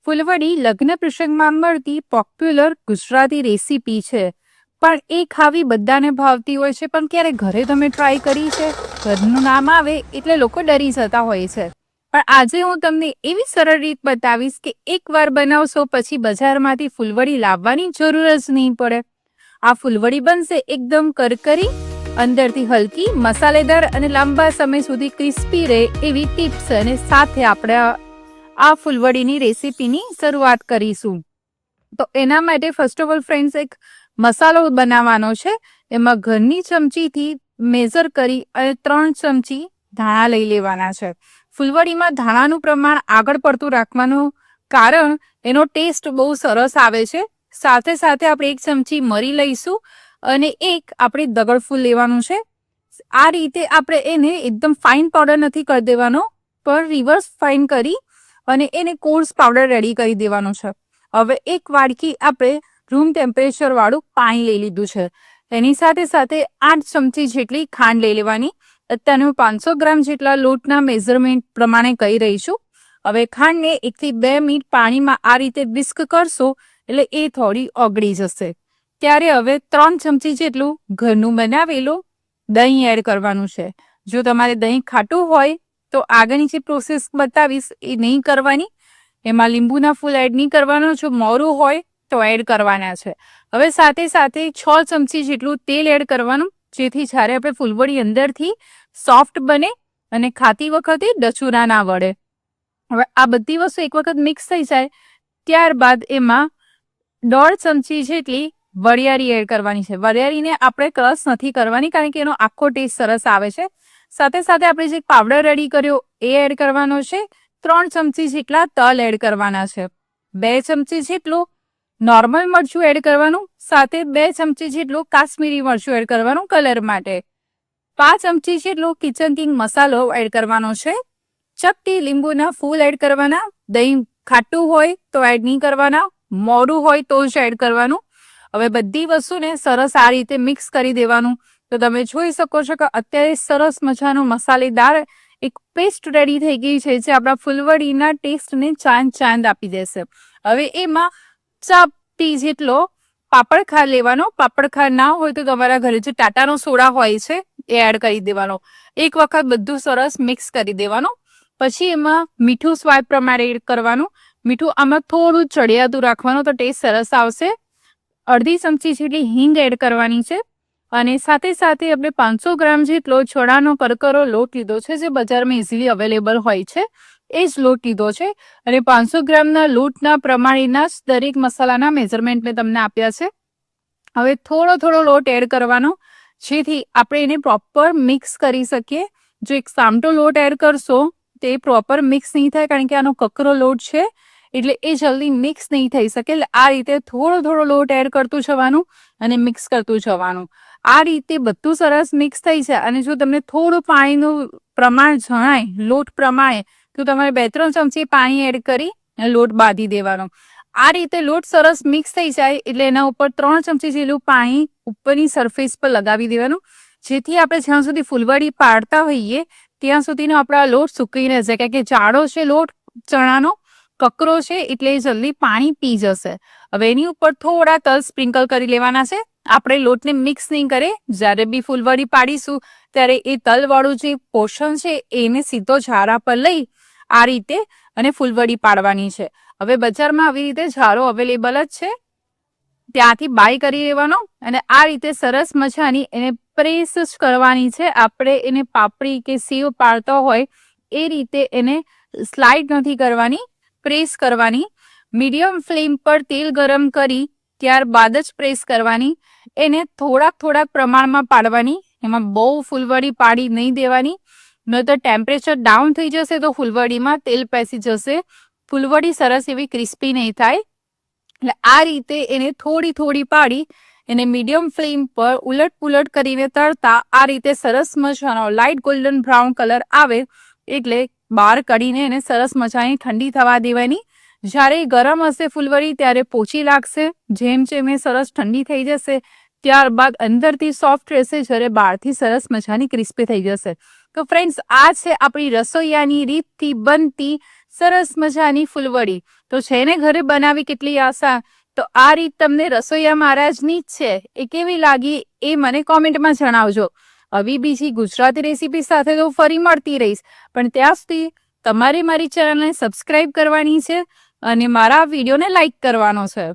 ફૂલવડી લગ્ન પ્રસંગમાં મળતી પોપ્યુલર ગુજરાતી રેસીપી છે, પણ એ ખાવી બધાને ભાવતી હોય છે. પણ ક્યારે ઘરે તમે ટ્રાય કરી છે? ઘરનું નામ આવે એટલે લોકો ડરી જતા હોય છે. પણ આજે હું તમને એવી સરળ રીત બતાવીશ કે એકવાર બનાવશો પછી બજારમાંથી ફૂલવડી લાવવાની જરૂર જ નહીં પડે. આ ફૂલવડી બનશે એકદમ કરકરી, અંદરથી હલકી, મસાલેદાર અને લાંબા સમય સુધી ક્રિસ્પી રહે એવી ટિપ્સ અને સાથે આપણે આ ફૂલવડીની રેસીપીની શરૂઆત કરીશું. તો એના માટે ફર્સ્ટ ઓફ ઓલ ફ્રેન્ડ્સ એક મસાલો બનાવવાનો છે. એમાં ઘરની ચમચીથી મેઝર કરી અને 3 ચમચી ધાણા લઈ લેવાના છે. ફૂલવડીમાં ધાણાનું પ્રમાણ આગળ પડતું રાખવાનું, કારણ એનો ટેસ્ટ બહુ સરસ આવે છે. સાથે સાથે આપણે 1 ચમચી મરી લઈશું અને એક આપણે દગડફૂલ લેવાનું છે. આ રીતે આપણે એને એકદમ ફાઇન પાવડર નથી કરી દેવાનો, પણ રિવર્સ ફાઇન કરી અને એને કોર્સ પાવડર રેડી કરી દેવાનો છે. હવે 1 વાડકી આપણે રૂમ ટેમ્પરેચર વાળું પાણી લઈ લીધું છે. એની સાથે સાથે 8 ચમચી જેટલી ખાંડ લઈ લેવાની. અત્યારે હું 500 ગ્રામ જેટલા લોટના મેઝરમેન્ટ પ્રમાણે કહી રહી છું. હવે ખાંડને 1 થી 2 મિનિટ પાણીમાં આ રીતે વિસ્ક કરશો એટલે એ થોડી ઓગળી જશે. ત્યારે હવે 3 ચમચી જેટલું ઘરનું બનાવેલું દહીં એડ કરવાનું છે. જો તમારે દહીં ખાટું હોય તો આગળની જે પ્રોસેસ બતાવીશ એ નહીં કરવાની, એમાં લીંબુના ફૂલ એડ નહીં કરવાનો. જો મોરું હોય તો એડ કરવાના છે. હવે સાથે સાથે 6 ચમચી જેટલું તેલ એડ કરવાનું, જેથી જ્યારે આપણે ફૂલવડી અંદરથી સોફ્ટ બને અને ખાતી વખતે ડચુરા ના વળે. હવે આ બધી વસ્તુ એક વખત મિક્સ થઈ જાય ત્યારબાદ એમાં 1.5 ચમચી જેટલી વરિયાળી એડ કરવાની છે. વરિયાળીને આપણે ક્રશ નથી કરવાની, કારણ કે એનો આખો ટેસ્ટ સરસ આવે છે. સાથે સાથે આપણે જે પાવડર રેડી કર્યો એ એડ કરવાનો છે. 3 ચમચી જેટલા તલ એડ કરવાના છે. 2 ચમચી જેટલું નોર્મલ મરચું એડ કરવાનું, સાથે 2 ચમચી જેટલું કાશ્મીરી મરચું એડ કરવાનું કલર માટે. 5 ચમચી જેટલું કિચન કિંગ મસાલો એડ કરવાનો છે. ચપટી લીંબુના ફૂલ એડ કરવાના. દહીં ખાટું હોય તો એડ નહીં કરવાના, મોરું હોય તો જ એડ કરવાનું. હવે બધી વસ્તુને સરસ આ રીતે મિક્સ કરી દેવાનું. તો તમે જોઈ શકો છો કે અત્યારે સરસ મજાનો મસાલેદાર એક પેસ્ટ રેડી થઈ ગઈ છે, જે આપણા ફૂલવડીના ટેસ્ટને ચાંદ આપી દેશે. હવે એમાં ચપટી જેટલો પાપડ ખાર લેવાનો. પાપડ ખાર ના હોય તો તમારા ઘરે જે ટાટાનો સોડા હોય છે એ એડ કરી દેવાનો. એક વખત બધું સરસ મિક્સ કરી દેવાનું. પછી એમાં મીઠું સ્વાદ પ્રમાણે એડ કરવાનું. મીઠું આમાં થોડું ચડિયાતું રાખવાનું તો ટેસ્ટ સરસ આવશે. 1/2 ચમચી જેટલી હિંગ એડ કરવાની છે. અને સાથે સાથે આપણે 500 ગ્રામ જેટલો ચોળાનો કરકરો લોટ લીધો છે, જે બજારમાં ઇઝીલી અવેલેબલ હોય છે. એ જ લોટ લીધો છે અને 500 ગ્રામના લોટના પ્રમાણેના જ દરેક મસાલાના મેઝરમેન્ટ મેં તમને આપ્યા છે. હવે થોડો લોટ એડ કરવાનો, જેથી આપણે એને પ્રોપર મિક્સ કરી શકીએ. જો એક સામટો લોટ એડ કરશો તે પ્રોપર મિક્સ નહીં થાય, કારણ કે આનો કકરો લોટ છે એટલે એ જલ્દી મિક્સ નહીં થઈ શકે. એટલે આ રીતે થોડો લોટ એડ કરતું જવાનું અને મિક્સ કરતું જવાનું. આ રીતે બધું સરસ મિક્સ થઈ જાય. અને જો તમને થોડું પાણીનું પ્રમાણ જણાય લોટ પ્રમાણે, તો તમારે 2-3 ચમચી પાણી એડ કરી લોટ બાંધી દેવાનો. આ રીતે લોટ સરસ મિક્સ થઈ જાય એટલે એના ઉપર 3 ચમચી જેટલું પાણી ઉપરની સરફેસ પર લગાવી દેવાનું, જેથી આપણે જ્યાં સુધી ફૂલવડી પાડતા હોઈએ ત્યાં સુધીનો આપણા લોટ સૂકી રહેશે. કારણ કે જાડો છે લોટ, ચણાનો કકરો છે, એટલે જલ્દી પાણી પી જશે. હવે એની ઉપર થોડા તલ સ્પ્રિંકલ કરી લેવાના છે. આપણે લોટને મિક્સ નહીં કરે, જ્યારે બી ફૂલવડી પાડીશું ત્યારે એ તલવાળું જે પોર્શન છે એને સીધો ઝારા પર લઈ આ રીતે અને ફૂલવડી પાડવાની છે. હવે બજારમાં આવી રીતે ઝારો અવેલેબલ જ છે, ત્યાંથી બાય કરી લેવાનો અને આ રીતે સરસ મજાની એને પ્રેસ જ કરવાની છે. આપણે એને પાપડી કે સેવ પાડતા હોય એ રીતે એને સ્લાઇડ નથી કરવાની, પ્રેસ કરવાની. મીડિયમ ફ્લેમ પર તેલ ગરમ કરી ત્યારબાદ જ પ્રેસ કરવાની. એને થોડાક પ્રમાણમાં પાડવાની, એમાં બહુ ફૂલવડી પાડી નહીં દેવાની, નહીં તો ટેમ્પરેચર ડાઉન થઈ જશે તો ફૂલવડીમાં તેલ પેસી જશે. ફૂલવડી સરસ એવી ક્રિસ્પી નહીં થાય. એટલે આ રીતે એને થોડી પાડી એને મીડિયમ ફ્લેમ પર ઉલટ પુલટ કરીને તળતા આ રીતે સરસ મજાનો લાઇટ ગોલ્ડન બ્રાઉન કલર આવે એટલે બહાર કાઢીને એને સરસ મજાની ઠંડી થવા દેવાની. જ્યારે ગરમ હશે ફૂલવડી ત્યારે પોચી લાગશે. જેમ એ સરસ ઠંડી થઈ જશે ત્યારબાદ અંદરથી સોફ્ટ રહેશે, જ્યારે બહારથી સરસ મજાની ક્રિસ્પી થઈ જશે. તો ફ્રેન્ડ્સ, આ છે આપણી રસોઈયાની રીતથી બનતી સરસ મજાની ફૂલવડી તો છે ને ઘરે બનાવી કેટલી આશા. તો આ રીત તમને રસોઈયા મહારાજની જ છે. એ કેવી લાગી એ મને કોમેન્ટમાં જણાવજો. આવી બીજી ગુજરાતી રેસીપી સાથે તો ફરી મળતી રહીશ, પણ ત્યાં સુધી તમારે મારી ચેનલને સબસ્ક્રાઇબ કરવાની છે અને મારા વિડીયોને લાઈક કરવાનો છે.